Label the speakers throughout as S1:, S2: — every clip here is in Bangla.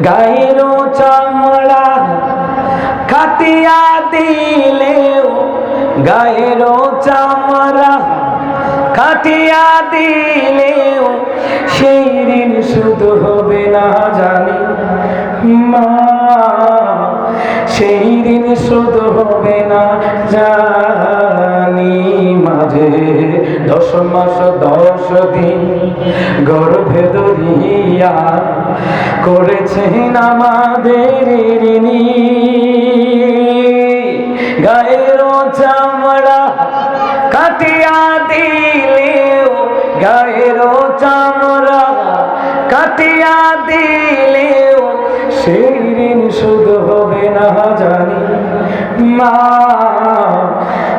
S1: গায়ের চামড়া কাটিয়া দিলেও, গায়ের চামড়া কাটিয়া দিলেও সেই ঋণ শুধু হবে না জানি মা, সেই ঋণ শুধু হবে না জানি। মাঝে 10 মাস 10 দিন গর্ভে ধরিয়া করেছেন আমাদের ঋণী। গায়ের চামড়া কাটিয়া দিলেও, গায়ের চামড়া কাটিয়া দিলেও সেই ঋণ শুধু হবে না জানি মা,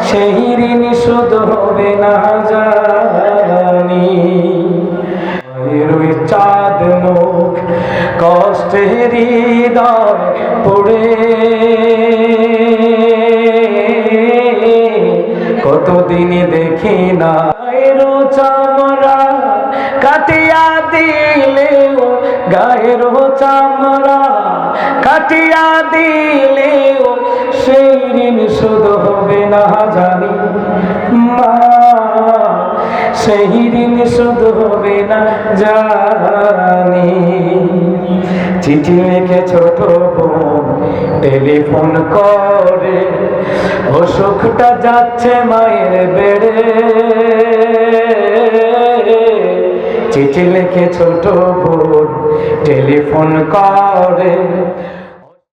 S1: সেই ঋণ শুধু হবে না জানি। ওই চাঁদ মুখ কষ্টে হৃদয় পড়ে, কতদিন দেখি না। গায়ের চামড়া কাটিয়া দিলেও, গায়ের চামড়া কাটিয়া দিলেও সেই ঋণ শুধু হবে না জানি মা, সেই ঋণ শুধু হবে না জানি। চিঠি লিখে ছোট বোন টেলিফোন করে, অসুখটা যাচ্ছে মায়ের বেড়ে। চিঠি লিখে ছোট বোন টেলিফোন করে,